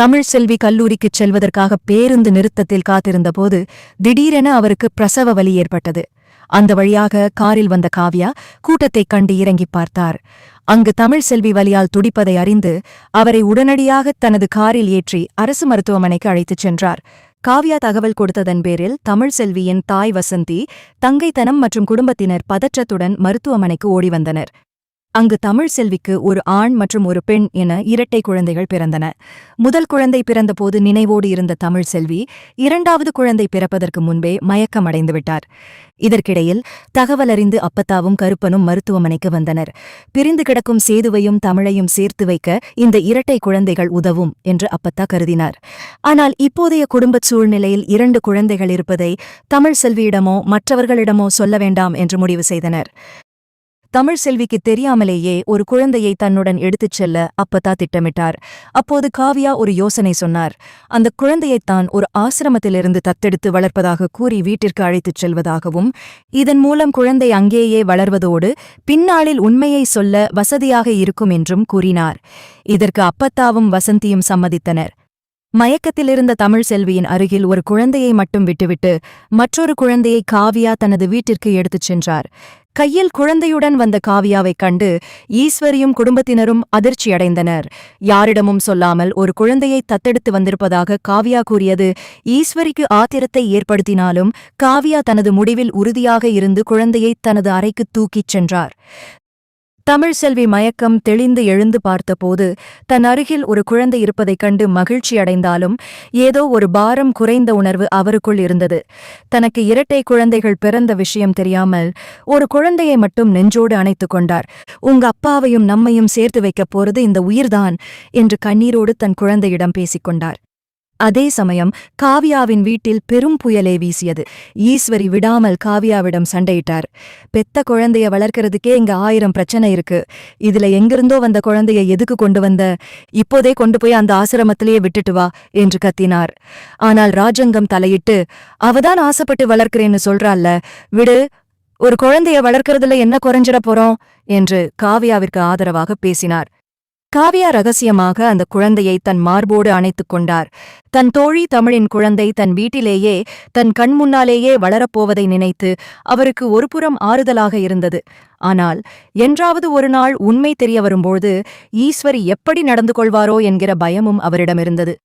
தமிழ்செல்வி கல்லூரிக்குச் செல்வதற்காக பேருந்து நிறுத்தத்தில் காத்திருந்தபோது திடீரென அவருக்கு பிரசவ வலி ஏற்பட்டது. அந்த வழியாக காரில் வந்த காவ்யா கூட்டத்தைக் கண்டு இறங்கிப் பார்த்தார். அங்கு தமிழ்செல்வி வலியால் துடிப்பதை அறிந்து அவரை உடனடியாக தனது காரில் ஏற்றி அரசு மருத்துவமனைக்கு அழைத்துச் சென்றார். காவ்யா தகவல் கொடுத்ததன் பேரில் தமிழ்செல்வியின் தாய் வசந்தி, தங்கைத்தனம் மற்றும் குடும்பத்தினர் பதற்றத்துடன் மருத்துவமனைக்கு ஓடி வந்தனர். அங்கு தமிழ்செல்விக்கு ஒரு ஆண் மற்றும் ஒரு பெண் என இரட்டை குழந்தைகள் பிறந்தன. முதல் குழந்தை பிறந்தபோது நினைவோடு இருந்த தமிழ்செல்வி இரண்டாவது குழந்தை பிறப்பதற்கு முன்பே மயக்கமடைந்து விட்டார். இதற்கிடையில் தகவலறிந்து அப்பத்தாவும் கருப்பனும் மருத்துவமனைக்கு வந்தனர். பிரிந்து கிடக்கும் சேதுவையும் தமிழையும் சேர்த்து வைக்க இந்த இரட்டை குழந்தைகள் உதவும் என்று அப்பத்தா கருதினார். ஆனால் இப்போதைய குடும்பச் சூழ்நிலையில் 2 குழந்தைகள் இருப்பதை தமிழ்செல்வியிடமோ மற்றவர்களிடமோ சொல்ல வேண்டாம் என்று முடிவு செய்தனர். தமிழ்செல்விக்கு தெரியாமலேயே ஒரு குழந்தையை தன்னுடன் எடுத்துச் செல்ல அப்பத்தா திட்டமிட்டார். அப்போது காவ்யா ஒரு யோசனை சொன்னார். அந்த குழந்தையைத்தான் ஒரு ஆசிரமத்திலிருந்து தத்தெடுத்து வளர்ப்பதாக கூறி வீட்டிற்கு அழைத்துச் செல்வதாகவும், இதன் மூலம் குழந்தை அங்கேயே வளர்வதோடு பின்னாளில் உண்மையை சொல்ல வசதியாக இருக்கும் என்றும் கூறினார். இதற்கு அப்பத்தாவும் வசந்தியும் சம்மதித்தனர். மயக்கத்திலிருந்த தமிழ்செல்வியின் அருகில் ஒரு குழந்தையை மட்டும் விட்டுவிட்டு மற்றொரு குழந்தையை காவ்யா தனது வீட்டிற்கு எடுத்துச் சென்றார். கையில் குழந்தையுடன் வந்த காவ்யாவைக் கண்டு ஈஸ்வரியும் குடும்பத்தினரும் அதிர்ச்சியடைந்தனர். யாரிடமும் சொல்லாமல் ஒரு குழந்தையை தத்தெடுத்து வந்திருப்பதாக காவ்யா கூறியது ஈஸ்வரிக்கு ஆத்திரத்தை ஏற்படுத்தினாலும் காவ்யா தனது முடிவில் உறுதியாக இருந்து குழந்தையை தனது அறைக்கு தூக்கிச் சென்றார். தமிழ்செல்வி மயக்கம் தெளிந்து எழுந்து பார்த்தபோது தன் அருகில் ஒரு குழந்தை இருப்பதைக் கண்டு மகிழ்ச்சியடைந்தாலும் ஏதோ ஒரு பாரம் குறைந்த உணர்வு அவருக்குள் இருந்தது. தனக்கு இரட்டை குழந்தைகள் பிறந்த விஷயம் தெரியாமல் ஒரு குழந்தையை மட்டும் நெஞ்சோடு அணைத்துக் கொண்டார். உங்க அப்பாவையும் நம்மையும் சேர்த்து வைக்கப் போறது இந்த உயிர்தான் என்று கண்ணீரோடு தன் குழந்தையிடம் பேசிக்கொண்டார். அதே சமயம் காவ்யாவின் வீட்டில் பெரும் புயலே வீசியது. ஈஸ்வரி விடாமல் காவ்யாவிடம் சண்டையிட்டார். பெத்த குழந்தைய வளர்க்கறதுக்கே இங்க 1000 பிரச்சனை இருக்கு. இதுல எங்கிருந்தோ வந்த குழந்தைய எதுக்கு கொண்டு வந்த? இப்போதே கொண்டு போய் அந்த ஆசிரமத்திலேயே விட்டுட்டு வா என்று கத்தினார். ஆனால் ராஜங்கம் தலையிட்டு, அவதான் ஆசைப்பட்டு வளர்க்கிறேன்னு சொல்றாள்ல, விடு, ஒரு குழந்தைய வளர்க்கறதுல என்ன குறைஞ்சிட போறோம் என்று காவ்யாவிற்கு ஆதரவாக பேசினார். காவ்யா ரகசியமாக அந்த குழந்தையை தன் மார்போடு அணைத்துக் கொண்டார். தன் தோழி தமிழின் குழந்தை தன் வீட்டிலேயே தன் கண் முன்னாலேயே வளரப்போவதை நினைத்து அவருக்கு ஒருபுறம் ஆறுதலாக இருந்தது. ஆனால் என்றாவது ஒரு நாள் உண்மை தெரிய வரும்போது ஈஸ்வரி எப்படி நடந்து கொள்வாரோ என்கிற பயமும் அவரிடமிருந்தது.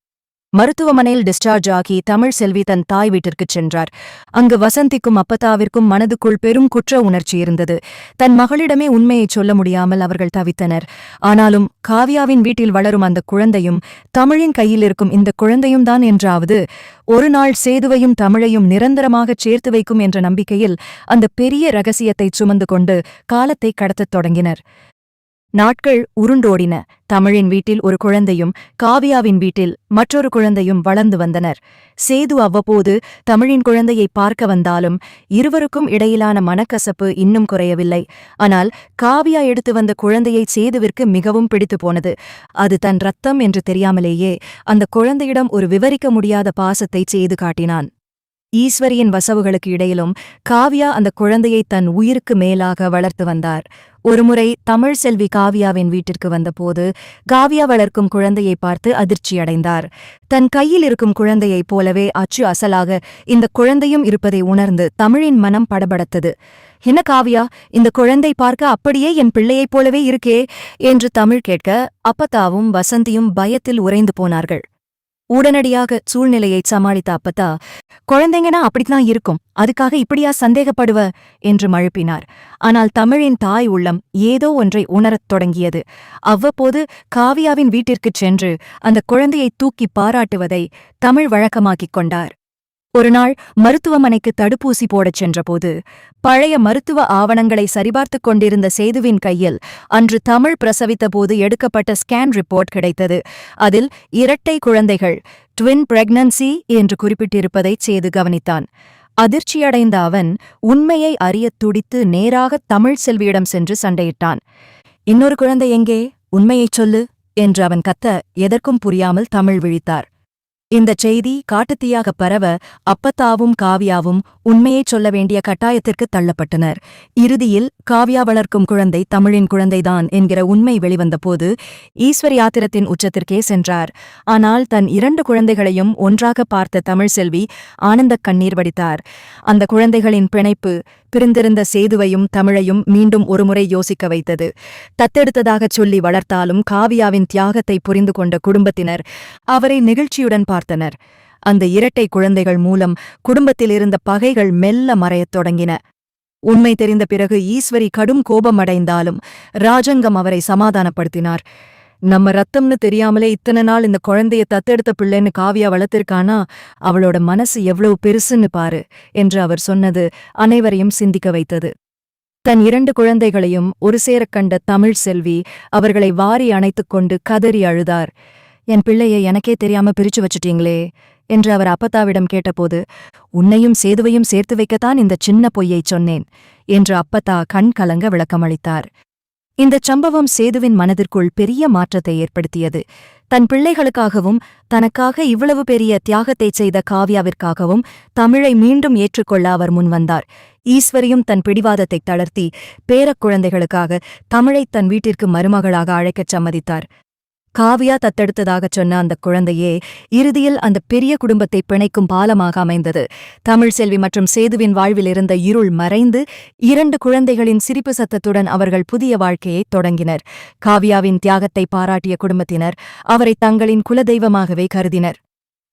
மருத்துவமனையில் டிஸ்சார்ஜ் ஆகி தமிழ்செல்வி தன் தாய் வீட்டிற்குச் சென்றார். அங்கு வசந்திக்கும் அப்பத்தாவிற்கும் மனதுக்குள் பெரும் குற்ற உணர்ச்சி இருந்தது. தன் மகளிடமே உண்மையைச் சொல்ல முடியாமல் அவர்கள் தவித்தனர். ஆனாலும் காவ்யாவின் வீட்டில் வளரும் அந்த குழந்தையும் தமிழின் கையில் இருக்கும் இந்த குழந்தையும் தான் என்றாவது ஒரு நாள் சேதுவையும் தமிழையும் நிரந்தரமாகச் சேர்த்து வைக்கும் என்ற நம்பிக்கையில் அந்த பெரிய ரகசியத்தைச் சுமந்து கொண்டு காலத்தை கடத்தத் தொடங்கினர். நாட்கள் உருண்டோடின. தமிழின் வீட்டில் ஒரு குழந்தையும் காவ்யாவின் வீட்டில் மற்றொரு குழந்தையும் வளர்ந்து வந்தனர். சேது அவ்வப்போது தமிழின் குழந்தையை பார்க்க வந்தாலும் இருவருக்கும் இடையிலான மனக்கசப்பு இன்னும் குறையவில்லை. ஆனால் காவ்யா எடுத்து வந்த குழந்தையை சேதுவிற்கு மிகவும் பிடித்து போனது. அது தன் ரத்தம் என்று தெரியாமலேயே அந்த குழந்தையிடம் ஒரு விவரிக்க முடியாத பாசத்தை சேது காட்டினான். ஈஸ்வரியின் வசவுகளுக்கு இடையிலும் காவ்யா அந்த குழந்தையை தன் உயிருக்கு மேலாக வளர்த்து வந்தார். ஒருமுறை தமிழ்செல்வி காவ்யாவின் வீட்டிற்கு வந்தபோது காவ்யா வளர்க்கும் குழந்தையை பார்த்து அதிர்ச்சியடைந்தார். தன் கையில் இருக்கும் குழந்தையைப் போலவே அச்சு அசலாக இந்த குழந்தையும் இருப்பதை உணர்ந்து தமிழின் மனம் படபடத்தது. என்ன காவ்யா, இந்த குழந்தை பார்க்க அப்படியே என் பிள்ளையைப் போலவே இருக்கே என்று தமிழ் கேட்க அப்பத்தாவும் வசந்தியும் பயத்தில் உறைந்து போனார்கள். உடனடியாக சூழ்நிலையைச் சமாளித்த அப்பத்தா, குழந்தைங்கன்னா அப்படித்தான் இருக்கும், அதுக்காக இப்படியா சந்தேகப்படுவ என்று மழுப்பினார். ஆனால் தமிழின் தாய் உள்ளம் ஏதோ ஒன்றை உணரத் தொடங்கியது. அவ்வப்போது காவ்யாவின் வீட்டிற்குச் சென்று அந்த குழந்தையை தூக்கி பாராட்டுவதை தமிழ் வழக்கமாக்கிக் கொண்டார். ஒருநாள் மருத்துவமனைக்கு தடுப்பூசி போடச் சென்றபோது பழைய மருத்துவ ஆவணங்களை சரிபார்த்துக் கொண்டிருந்த சேதுவின் கையில் அன்று தமிழ் பிரசவித்தபோது எடுக்கப்பட்ட ஸ்கேன் ரிப்போர்ட் கிடைத்தது. அதில் இரட்டை குழந்தைகள், ட்வின் பிரெக்னன்சி என்று குறிப்பிட்டிருப்பதைச் சேது கவனித்தான். அதிர்ச்சியடைந்த அவன் உண்மையை அறியத் துடித்து நேராக தமிழ்செல்வியிடம் சென்று சண்டையிட்டான். இன்னொரு குழந்தை எங்கே? உண்மையைச் சொல்லு என்று அவன் கத்த எதற்கும் புரியாமல் தமிழ் விழித்தார். இந்தச் செய்தி காட்டுத்தீயாக பரவ அப்பத்தாவும் காவியாவும் உண்மையைச் சொல்ல வேண்டிய கட்டாயத்திற்கு தள்ளப்பட்டனர். இறுதியில் காவியா வளர்க்கும் குழந்தை தமிழின் குழந்தைதான் என்கிற உண்மை வெளிவந்தபோது ஈஸ்வரி ஆத்திரத்தின் உச்சத்திற்கே சென்றார். ஆனால் தன் 2 குழந்தைகளையும் ஒன்றாக பார்த்த தமிழ்செல்வி ஆனந்தக் கண்ணீர் வடித்தார். அந்த குழந்தைகளின் பிணைப்பு பிரிந்திருந்த சேதுவையும் தமிழையும் மீண்டும் ஒருமுறை யோசிக்க வைத்தது. தத்தெடுத்ததாகச் சொல்லி வளர்த்தாலும் காவியாவின் தியாகத்தை புரிந்து கொண்ட குடும்பத்தினர் அவரை நெகிழ்ச்சியுடன் பார்த்தனர். அந்த இரட்டை குழந்தைகள் மூலம் குடும்பத்தில் இருந்த பகைகள் மெல்ல மறையத் தொடங்கின. உண்மை தெரிந்த பிறகு ஈஸ்வரி கடும் கோபமடைந்தாலும் ராஜங்கம் அவரை சமாதானப்படுத்தினார். நம்ம ரத்தம்னு தெரியாமலே இத்தனை நாள் இந்த குழந்தைய தத்தெடுத்த பிள்ளைன்னு காவியா வளர்த்திருக்கானா, அவளோட மனசு எவ்வளவு பெருசுன்னு பாரு என்று அவர் சொன்னது அனைவரையும் சிந்திக்க வைத்தது. தன் 2 குழந்தைகளையும் ஒரு சேரக் கண்ட தமிழ்செல்வி அவர்களை வாரி அணைத்துக் கொண்டு கதறி அழுதார். என் பிள்ளையை எனக்கே தெரியாம பிரிச்சு வச்சுட்டீங்களே என்று அவர் அப்பத்தாவிடம் கேட்டபோது, உன்னையும் சேதுவையும் சேர்த்து வைக்கத்தான் இந்த சின்ன பொய்யைச் சொன்னேன் என்று அப்பத்தா கண் கலங்க விளக்கமளித்தார். இந்தச் சம்பவம் சேதுவின் மனதிற்குள் பெரிய மாற்றத்தை ஏற்படுத்தியது. தன் பிள்ளைகளுக்காகவும் தனக்காக இவ்வளவு பெரிய தியாகத்தைச் செய்த காவியாவிற்காகவும் தமிழை மீண்டும் ஏற்றுக்கொள்ள அவர் முன்வந்தார். ஈஸ்வரியும் தன் பிடிவாதத்தைத் தளர்த்தி பேரக் குழந்தைகளுக்காக தமிழைத் தன் வீட்டிற்கு மருமகளாக அழைக்கச் சம்மதித்தார். காவியா தத்தெடுத்ததாகச் சொன்ன அந்த குழந்தையே இறுதியில் அந்த பெரிய குடும்பத்தை பிணைக்கும் பாலமாக அமைந்தது. தமிழ்செல்வி மற்றும் சேதுவின் வாழ்வில் இருந்த இருள் மறைந்து 2 குழந்தைகளின் சிரிப்பு சத்தத்துடன் அவர்கள் புதிய வாழ்க்கையைத் தொடங்கினர். காவியாவின் தியாகத்தை பாராட்டிய குடும்பத்தினர் அவரை தங்களின் குலதெய்வமாகவே கருதினர்.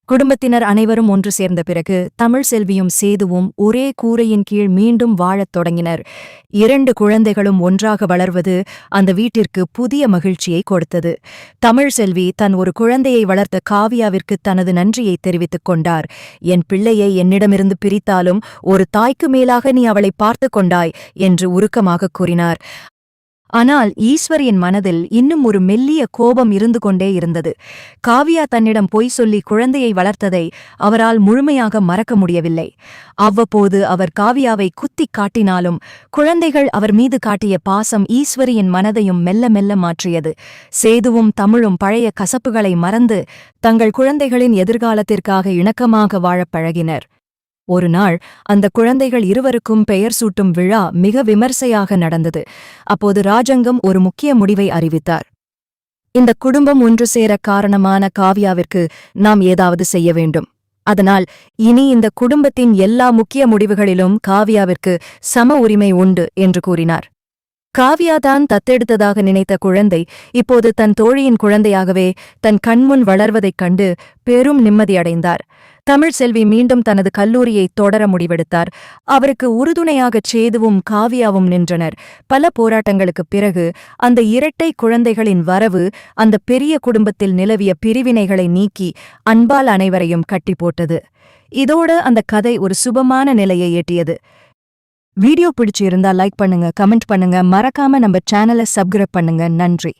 குடும்பத்தினர் அனைவரும் ஒன்று சேர்ந்த பிறகு தமிழ்செல்வியும் சேதுவும் ஒரே கூரையின் கீழ் மீண்டும் வாழத் தொடங்கினர். 2 குழந்தைகளும் ஒன்றாக வளர்வது அந்த வீட்டிற்கு புதிய மகிழ்ச்சியை கொடுத்தது. தமிழ்செல்வி தன் ஒரு குழந்தையை வளர்த்த காவியாவிற்கு தனது நன்றியை தெரிவித்துக் கொண்டார். என் பிள்ளையை என்னிடமிருந்து பிரித்தாலும் ஒரு தாய்க்கு மேலாக நீ அவளை பார்த்து கொண்டாய் என்று உருக்கமாகக் கூறினார். ஆனால் ஈஸ்வரியின் மனதில் இன்னும் ஒரு மெல்லிய கோபம் இருந்து கொண்டே இருந்தது. காவியா தன்னிடம் பொய் சொல்லி குழந்தையை வளர்த்ததை அவரால் முழுமையாக மறக்க முடியவில்லை. அவ்வப்போது அவர் காவியாவை குத்திக் காட்டினாலும் குழந்தைகள் அவர் மீது காட்டிய பாசம் ஈஸ்வரியின் மனதையும் மெல்ல மெல்ல மாற்றியது. சேதுவும் தமிழும் பழைய கசப்புகளை மறந்து தங்கள் குழந்தைகளின் எதிர்காலத்திற்காக இணக்கமாக வாழப் பழகினர். ஒரு நாள் அந்த குழந்தைகள் இருவருக்கும் பெயர் சூட்டும் விழா மிக விமர்சையாக நடந்தது. அப்போது ராஜங்கம் ஒரு முக்கிய முடிவை அறிவித்தார். இந்த குடும்பம் ஒன்று சேர காரணமான காவியாவிற்கு நாம் ஏதாவது செய்ய வேண்டும். அதனால் இனி இந்த குடும்பத்தின் எல்லா முக்கிய முடிவுகளிலும் காவியாவிற்கு சம உரிமை உண்டு என்று கூறினார். காவியாதான் தத்தெடுத்ததாக நினைத்த குழந்தை இப்போது தன் தோழியின் குழந்தையாகவே தன் கண்முன் வளர்வதைக் கண்டு பெரும் நிம்மதியடைந்தார். தமிழ்செல்வி மீண்டும் தனது கல்லூரியை தொடர முடிவெடுத்தார். அவருக்கு உறுதுணையாகச் சேதுவும் காவியாவும் நின்றனர். பல போராட்டங்களுக்குப் பிறகு அந்த இரட்டை குழந்தைகளின் வரவு அந்த பெரிய குடும்பத்தில் நிலவிய பிரிவினைகளை நீக்கி அன்பால் அனைவரையும் கட்டி போட்டது. இதோடு அந்த கதை ஒரு சுபமான நிலையை எட்டியது. வீடியோ பிடிச்சிருந்தா லைக் பண்ணுங்க, கமெண்ட் பண்ணுங்க, மறக்காம நம்ம சேனலை சப்ஸ்கிரைப் பண்ணுங்க. நன்றி.